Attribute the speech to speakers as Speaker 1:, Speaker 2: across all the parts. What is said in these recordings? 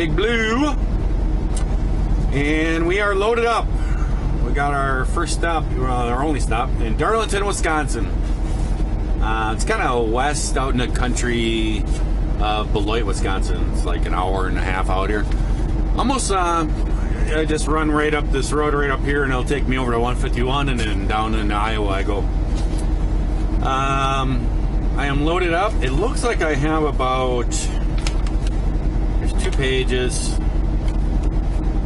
Speaker 1: Big Blue. And we are loaded up. We got our first stop, our only stop, in Darlington, Wisconsin. It's kind of west out in the country of Beloit, Wisconsin. It's like an hour and a half out here. Almost, I just run right up this road right up here, and it'll take me over to 151, and then down into Iowa I go. I am loaded up. It looks like I have about, there's 2 pages,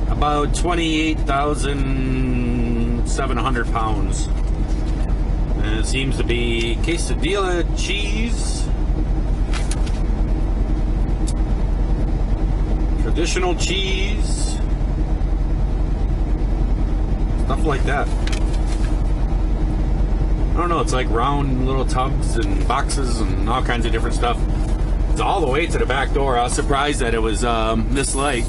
Speaker 1: about 28,700 pounds. And it seems to be quesadilla cheese, traditional cheese, stuff like that. I don't know, it's like round little tubs and boxes and all kinds of different stuff. It's all the way to the back door. I was surprised that it was this light.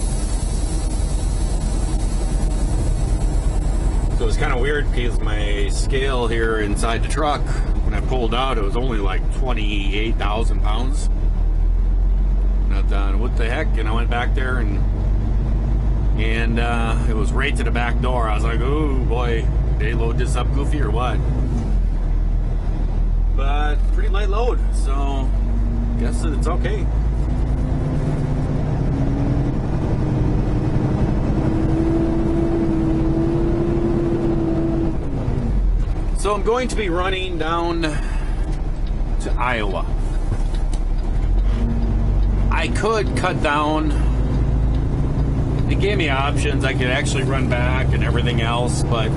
Speaker 1: So it was kind of weird because my scale here inside the truck, when I pulled out, it was only like 28,000 pounds. And I thought, what the heck? And I went back there and it was right to the back door. I was like, oh boy, did they load this up goofy or what? But pretty light load, so guess it's okay. So I'm going to be running down to Iowa. I could cut down. It gave me options. I could actually run back and everything else, but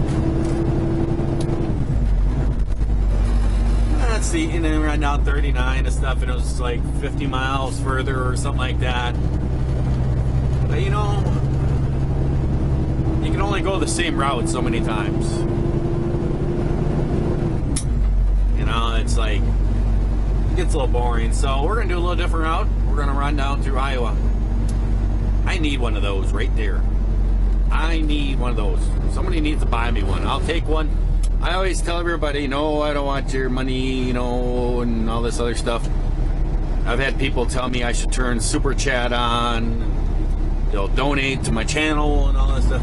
Speaker 1: let's see, and then right now 39 and stuff, and it was like 50 miles further or something like that. But you know, you can only go the same route so many times. You know, it's like, it gets a little boring. So we're going to do a little different route. We're going to run down through Iowa. I need one of those right there. I need one of those. Somebody needs to buy me one. I'll take one. I always tell everybody, no, I don't want your money, you know, and all this other stuff. I've had people tell me I should turn Super Chat on. They'll donate to my channel and all that stuff.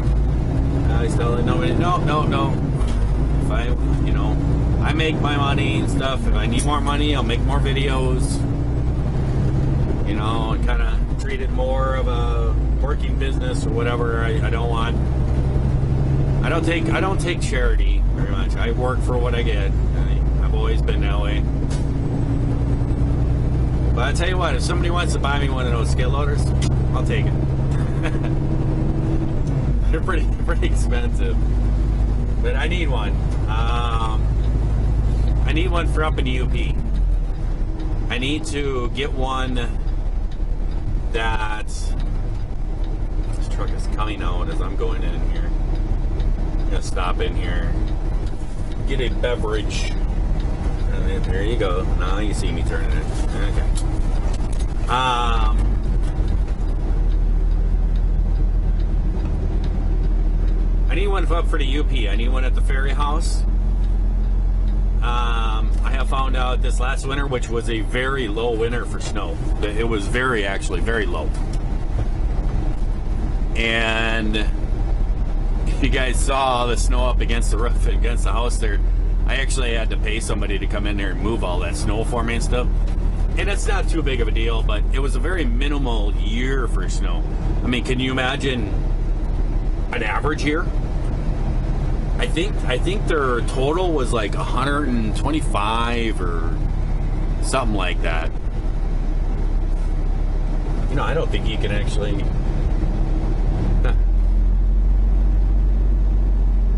Speaker 1: I always tell nobody, no. If I, you know, I make my money and stuff. If I need more money, I'll make more videos. You know, and kind of treat it more of a working business or whatever. I don't want. I don't take charity very much. I work for what I get. I've always been that way. But I tell you what, if somebody wants to buy me one of those skid loaders, I'll take it. They're pretty expensive, but I need one. I need one for up in the UP. I need to get one that, this truck is coming out as I'm going in here. I'm gonna stop in here, get a beverage, and then there you go. Now you see me turning it. Okay. I need one up for the UP. I need one at the ferry house. I have found out this last winter, which was a very low winter for snow. It was actually very low. And you guys saw the snow up against the roof, against the house there. I actually had to pay somebody to come in there and move all that snow for me and stuff. And it's not too big of a deal, but it was a very minimal year for snow. I mean, can you imagine an average year? I think their total was like 125 or something like that. You know, I don't think you can actually.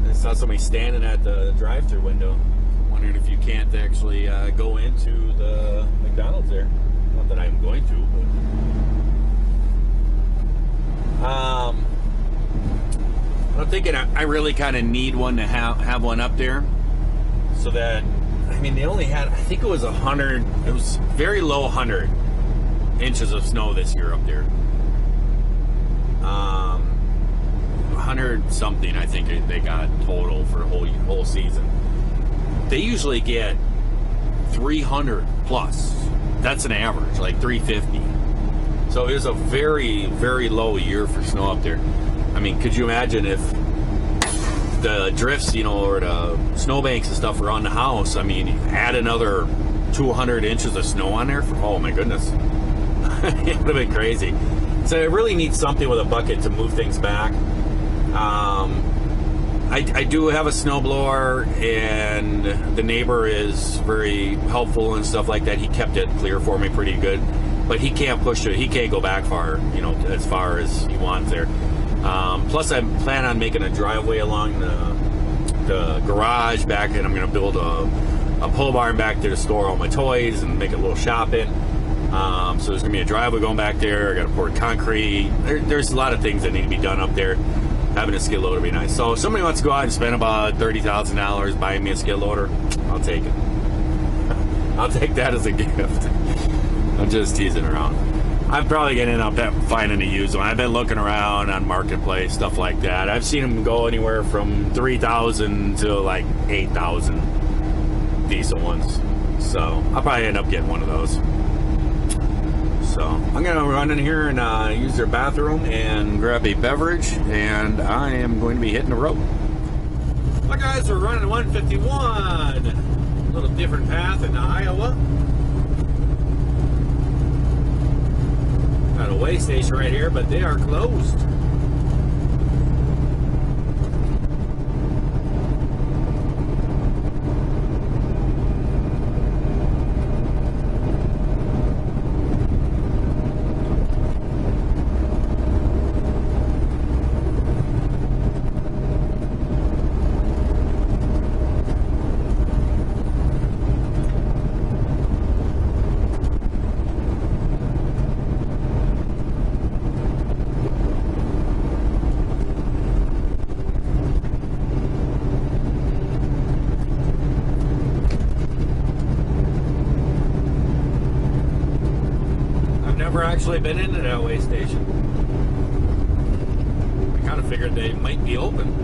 Speaker 1: I saw somebody standing at the drive-thru window. I'm wondering if you can't actually go into the McDonald's there. Not that I'm going to, but. I'm thinking I really kind of need one to have one up there, so that, I mean, they only had, I think it was 100, it was very low 100 inches of snow this year up there. 100 something, I think they got total for a whole season. They usually get 300 plus. That's an average, like 350. So it was a very, very low year for snow up there. I mean, could you imagine if the drifts, or the snowbanks and stuff around the house, I mean, add another 200 inches of snow on there? Oh my goodness. It would have been crazy. So it really needs something with a bucket to move things back. I do have a snowblower, and the neighbor is very helpful and stuff like that. He kept it clear for me pretty good, but he can't push it. He can't go back far, as far as he wants there. Plus, I plan on making a driveway along the garage back, and I'm going to build a pole barn back there to store all my toys and make a little shop in. So there's going to be a driveway going back there. I got to pour concrete. There's a lot of things that need to be done up there. Having a skid loader would be nice. So if somebody wants to go out and spend about $30,000 buying me a skid loader, I'll take it. I'll take that as a gift. I'm just teasing around. I'm probably going to end up finding a used one. I've been looking around on Marketplace, stuff like that. I've seen them go anywhere from $3,000 to like $8,000 decent ones. So I'll probably end up getting one of those. So I'm going to run in here and use their bathroom and grab a beverage, and I am going to be hitting the road. Hi guys, we're running 151. A little different path in Iowa. Got a way station right here, but they are closed. Actually been into that way station. I kind of figured they might be open.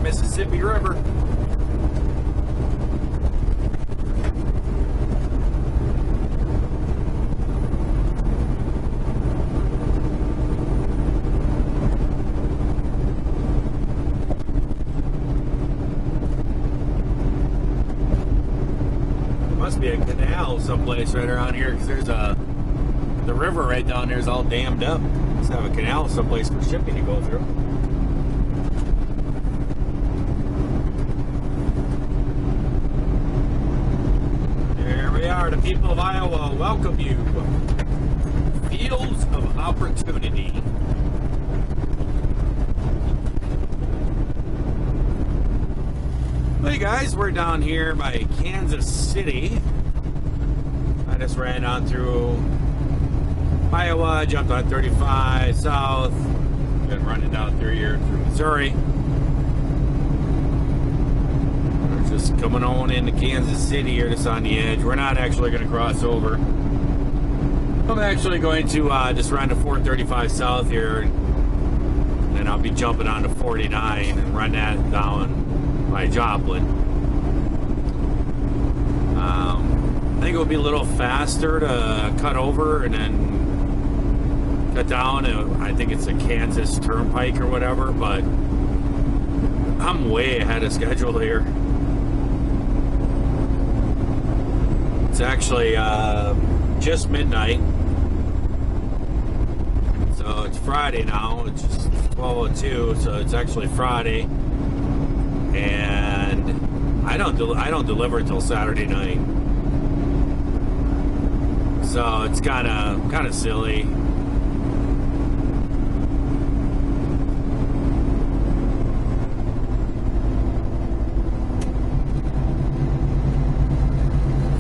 Speaker 1: Mississippi River. There must be a canal someplace right around here, because there's the river right down there is all dammed up. Let's have a canal someplace for shipping to go through. The people of Iowa welcome you. Fields of opportunity. Hey guys, we're down here by Kansas City. I just ran on through Iowa, jumped on 35 south, been running down through here through Missouri. Just coming on into Kansas City here, just on the edge. We're not actually going to cross over. I'm actually going to just run to 435 south here, and then I'll be jumping on to 49 and run that down by Joplin. I think it will be a little faster to cut over and then cut down. I think it's a Kansas Turnpike or whatever, but I'm way ahead of schedule here. It's actually just midnight, so it's Friday now. It's just 12:02, so it's actually Friday, and I don't deliver until Saturday night, so it's kind of silly.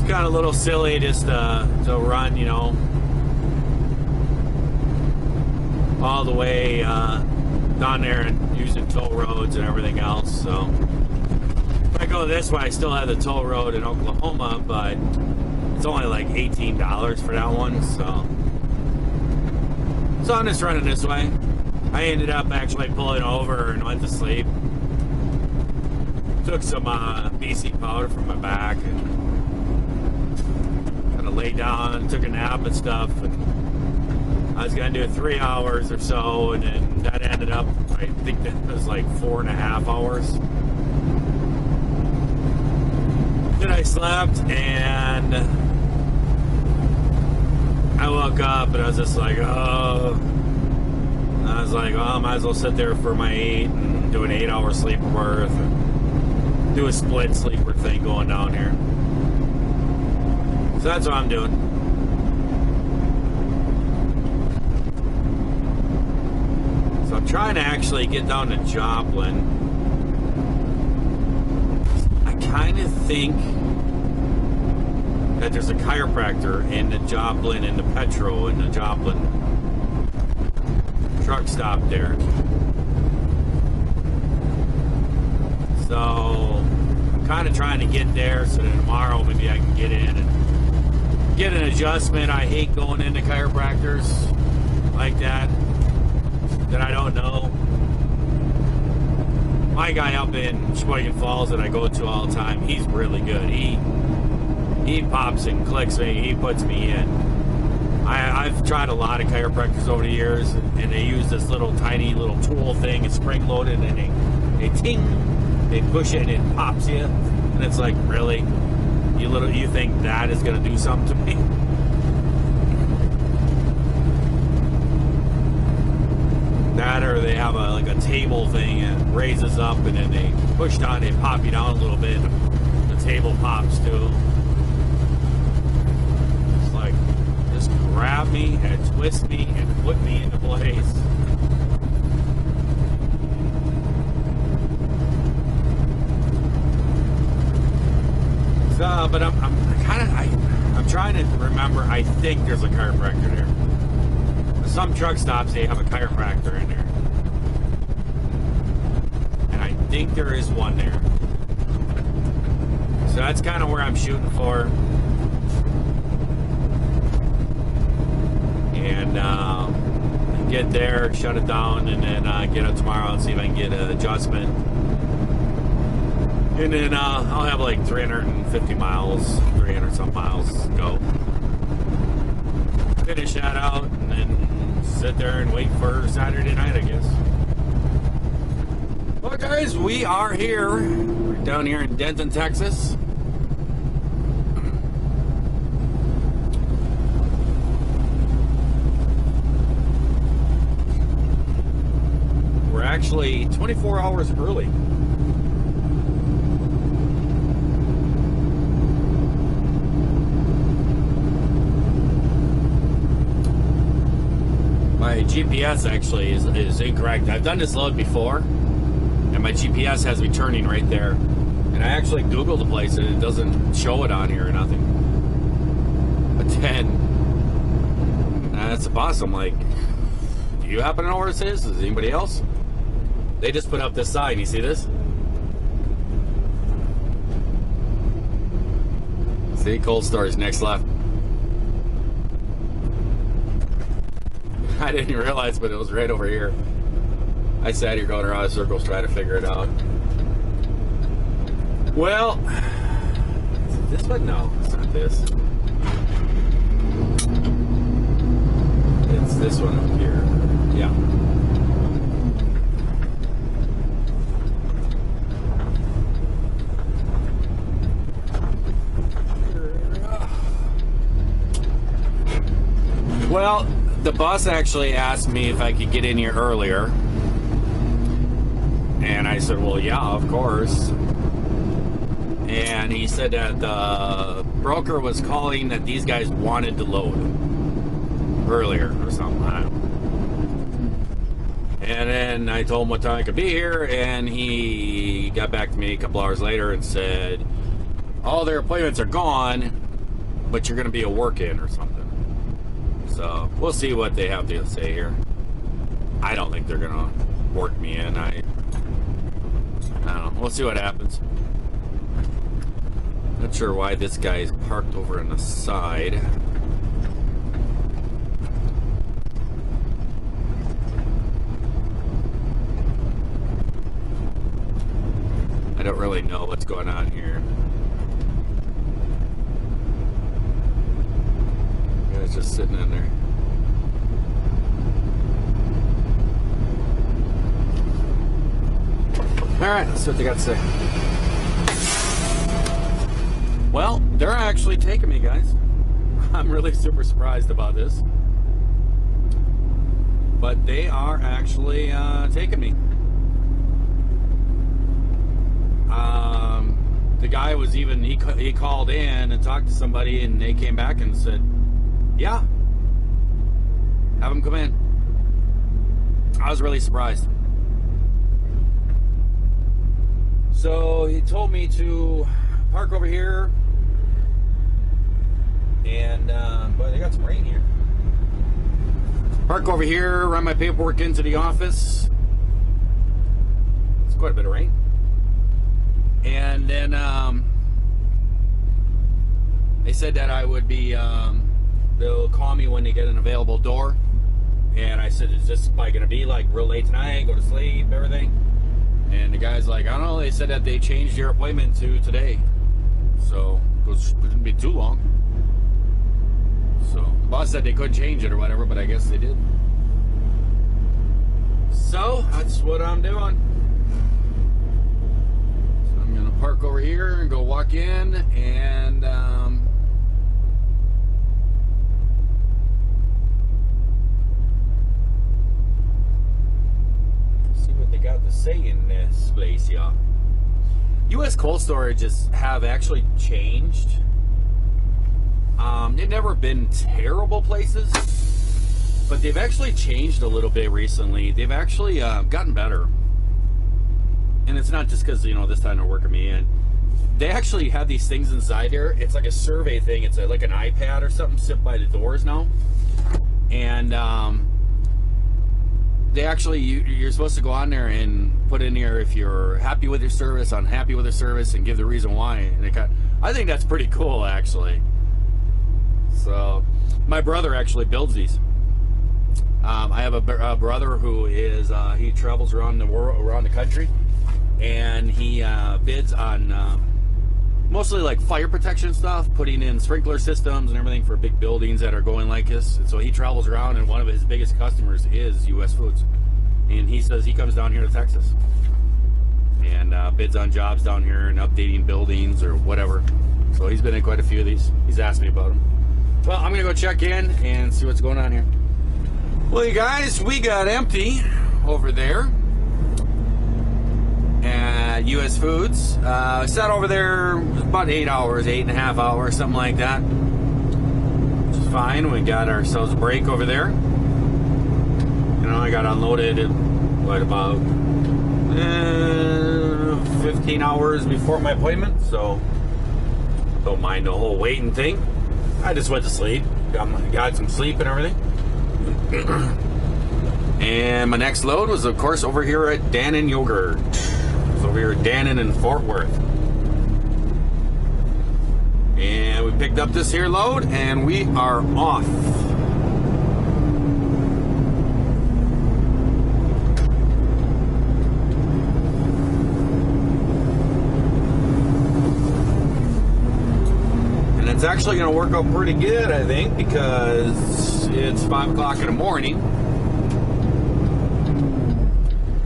Speaker 1: Kind sound a little silly just to run, you know, all the way down there and using toll roads and everything else. So if I go this way, I still have the toll road in Oklahoma, but it's only like $18 for that one. So I'm just running this way. I ended up actually pulling over and went to sleep. Took some BC powder from my back and kind of laid down, took a nap and stuff. And I was gonna do 3 hours or so, and then that ended up, I think that was like 4.5 hours. Then I slept and I woke up and I was just like, oh. I was like, oh, I might as well sit there for my 8 and do an 8-hour sleep worth. And do a split sleeper thing going down here. So that's what I'm doing. So I'm trying to actually get down to Joplin. I kind of think that there's a chiropractor in the Joplin and the Petro in the Joplin truck stop there. So I'm kind of trying to get there so that tomorrow maybe I can get in and get an adjustment. I hate going into chiropractors like that I don't know. My guy up in Sheboygan Falls that I go to all the time, he's really good. He pops and clicks me, he puts me in. I've tried a lot of chiropractors over the years, and they use this little tiny little tool thing. It's spring loaded, and they ting, they push it, and it pops you. And it's like, really, you think that is gonna do something to me? That, or they have like a table thing and it raises up, and then they push down, they pop you down a little bit. And the table pops too. Grab me and twist me and put me into place. So, but I'm trying to remember. I think there's a chiropractor there. Some truck stops, they have a chiropractor in there, and I think there is one there. So that's kind of where I'm shooting for. And get there, shut it down, and then get up tomorrow and see if I can get an adjustment. And then I'll have like 350 miles, 300 some miles to go. Finish that out, and then sit there and wait for Saturday night, I guess. Well, guys, we are here. We're down here in Denton, Texas. Actually 24 hours early. My GPS actually is incorrect. I've done this load before, and my GPS has me turning right there. And I actually Googled the place, and it doesn't show it on here or nothing. But then, that's the boss. I'm like, do you happen to know where this is? Is anybody else? They just put up this sign. You see this? See, cold storage next left. I didn't realize, but it was right over here. I sat here going around in circles trying to figure it out. Well, is it this one? No, it's not this. It's this one up here. Yeah. Well, the boss actually asked me if I could get in here earlier. And I said, well, yeah, of course. And he said that the broker was calling that these guys wanted to load earlier or something. I don't know. And then I told him what time I could be here, and he got back to me a couple hours later and said, all their appointments are gone. but you're going to be a work-in or something. So we'll see what they have to say here. I don't think they're going to work me in. I don't know. We'll see what happens. Not sure why this guy is parked over on the side. I don't really know what's going on here. The guy's just sitting in there. Alright, let's see what they got to say. Well, they're actually taking me, guys. I'm really super surprised about this. But they are actually taking me. The guy was even, he called in and talked to somebody, and they came back and said, yeah, have him come in. I was really surprised. So he told me to park over here, and boy, they got some rain here. Park over here, run my paperwork into the office. It's quite a bit of rain. And then they said that I would be, they'll call me when they get an available door. And I said, is this probably going to be like real late tonight, go to sleep, everything? And the guy's like, I don't know, they said that they changed your appointment to today. So it shouldn't be too long. So the boss said they couldn't change it or whatever, but I guess they did. So that's what I'm doing. So I'm gonna park over here and go walk in and see what they got to say in this place, y'all. U.S. cold storages have actually changed. They've never been terrible places, but they've actually changed a little bit recently. They've actually gotten better. And it's not just because, you know, this time they're working me in. They actually have these things inside there. It's like a survey thing. It's like an iPad or something sit by the doors now. And they actually, you're supposed to go on there and put in here if you're happy with your service, unhappy with your service, and give the reason why. And I think that's pretty cool, actually. So, my brother actually builds these. I have a brother who is, he travels around the world, around the country, and he bids on mostly like fire protection stuff, putting in sprinkler systems and everything for big buildings that are going like this. And so he travels around, and one of his biggest customers is U.S. Foods. And he says he comes down here to Texas and bids on jobs down here and updating buildings or whatever. So he's been in quite a few of these. He's asked me about them. Well, I'm going to go check in and see what's going on here. Well, you guys, we got empty over there at U.S. Foods. Sat over there about 8 hours, 8.5 hours, something like that. Which is fine. We got ourselves a break over there. You know, I got unloaded at, what, about 15 hours before my appointment, so don't mind the whole waiting thing. I just went to sleep, got some sleep and everything. And my next load was, of course, over here at Dannon Yogurt. It's over here at Dannon in Fort Worth. And we picked up this here load, and we are off. It's actually going to work out pretty good, I think, because it's 5 o'clock in the morning.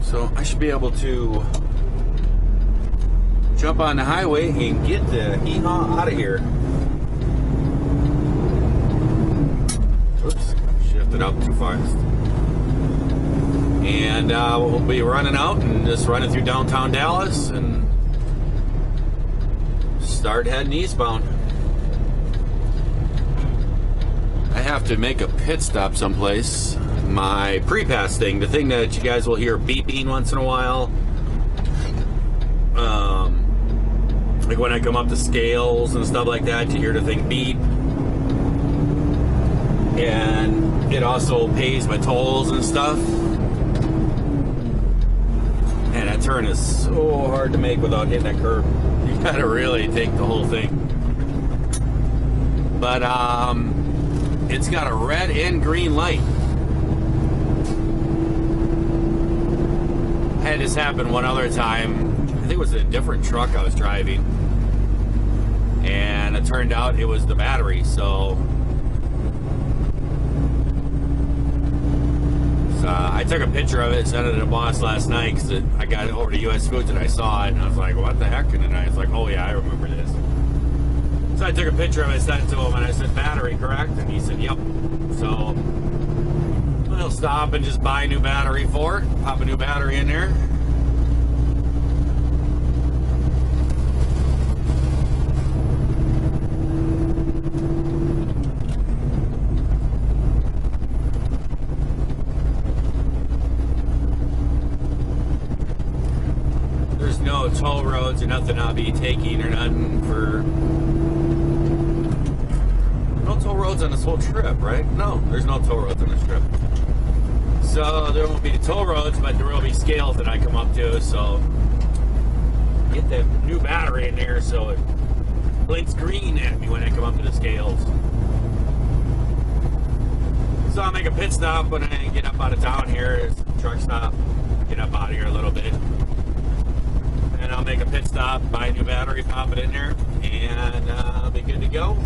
Speaker 1: So I should be able to jump on the highway and get the hee-haw out of here. Oops, shifted up too fast. And we'll be running out and just running through downtown Dallas and start heading eastbound. I have to make a pit stop someplace. My pre-pass thing, the thing that you guys will hear beeping once in a while. Like when I come up the scales and stuff like that, you hear the thing beep. and it also pays my tolls and stuff. And that turn is so hard to make without hitting that curb. You gotta really take the whole thing. But it's got a red and green light. I had this happen one other time. I think it was a different truck I was driving, and it turned out it was the battery. So I took a picture of it, sent it to the boss last night because I got it over to US Foods and I saw it and I was like, what the heck? And then I was like, oh yeah, I remember this. So I took a picture of it, sent it to him, and I said, battery, correct? And he said, yep. So we'll stop and just buy a new battery for it, pop a new battery in there. There's no toll roads or nothing I'll be taking or nothing for... No toll roads on this whole trip, right? No, there's no toll roads on this trip. So there won't be toll roads, but there will be scales that I come up to. So get that new battery in there so it blinks green at me when I come up to the scales. So I'll make a pit stop when I get up out of town here. It's a truck stop. Get up out of here a little bit. And I'll make a pit stop, buy a new battery, pop it in there, and I'll be good to go.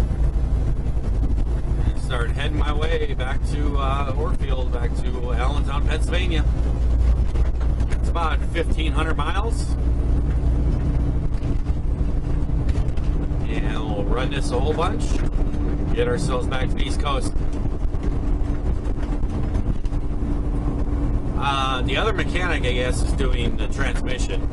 Speaker 1: And start heading my way back to Orfield, back to Allentown, Pennsylvania. It's about 1,500 miles. And we'll run this a whole bunch, get ourselves back to the East Coast. The other mechanic, I guess, is doing the transmission.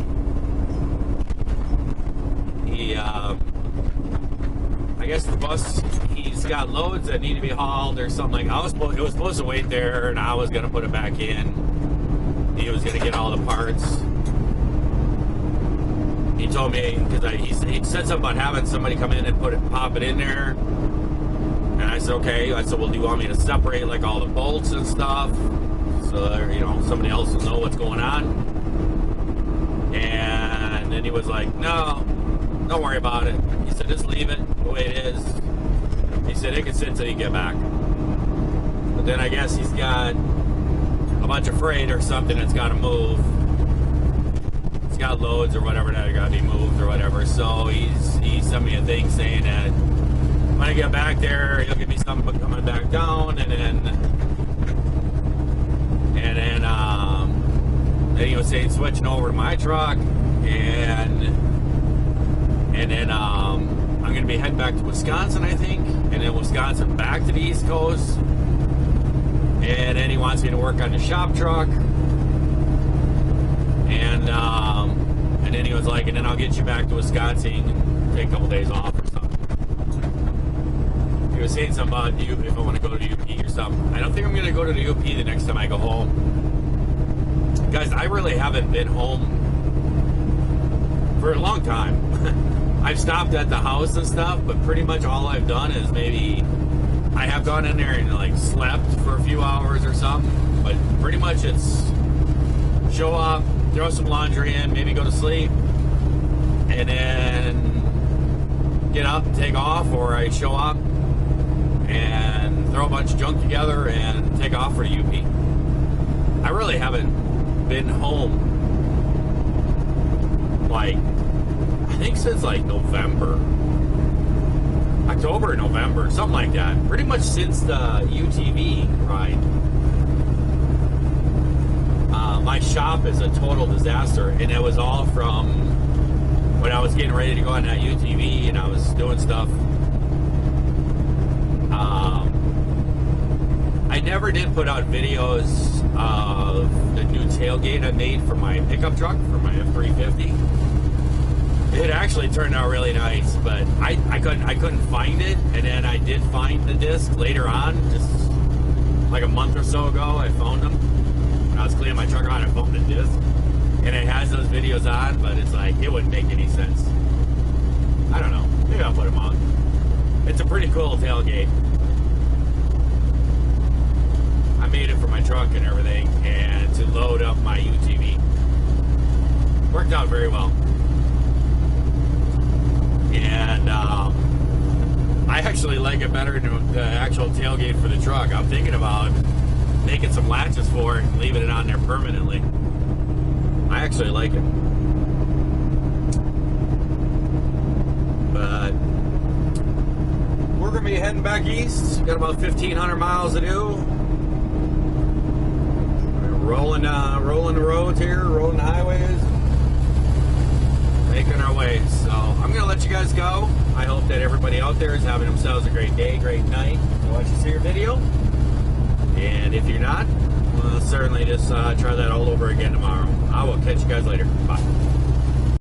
Speaker 1: I guess the bus, he's got loads that need to be hauled or something like. It was supposed to wait there, and I was gonna put it back in. He was gonna get all the parts. He told me because he said something about having somebody come in and pop it in there, and I said okay. I said, well, do you want me to separate like all the bolts and stuff so that, you know, somebody else will know what's going on? And then he was like, no. Don't worry about it. He said, just leave it the way it is. He said, it can sit till you get back. But then I guess he's got a bunch of freight or something that's got to move. It's got loads or whatever that got to be moved or whatever. So he sent me a thing saying that when I get back there, he'll give me something coming back down, and then he was saying switching over to my truck, and then I'm going to be heading back to Wisconsin, I think, and then Wisconsin back to the East Coast, and then he wants me to work on the shop truck, and then he was like, and then I'll get you back to Wisconsin and take a couple days off or something. He was saying something about if I want to go to the UP or something. I don't think I'm going to go to the UP the next time I go home. Guys, I really haven't been home for a long time. I've stopped at the house and stuff, but pretty much all I've done is maybe I have gone in there and like slept for a few hours or something, but pretty much it's show up, throw some laundry in, maybe go to sleep, and then get up and take off, or I show up and throw a bunch of junk together and take off for the UP. I really haven't been home like I think since like October, November, something like that. Pretty much since the UTV ride. My shop is a total disaster, and it was all from when I was getting ready to go on that UTV and I was doing stuff. I never did put out videos of the new tailgate I made for my pickup truck, for my F350. It actually turned out really nice, but I couldn't find it, and then I did find the disc later on, just like a month or so ago. I found them when I was cleaning my truck out. I found the disc, and it has those videos on, but it's like it wouldn't make any sense. I don't know. Maybe I'll put them on. It's a pretty cool tailgate. made it for my truck and everything, and to load up my UTV. Worked out very well. And I actually like it better than the actual tailgate for the truck. I'm thinking about making some latches for it and leaving it on there permanently. I actually like it. But we're going to be heading back east. Got about 1,500 miles to do. We're rolling the roads here, rolling the highways, making our way. So I'm going to let you guys go. I hope that everybody out there is having themselves a great day, great night. Watch this here video. And if you're not, well, certainly just try that all over again tomorrow. I will catch you guys later. Bye.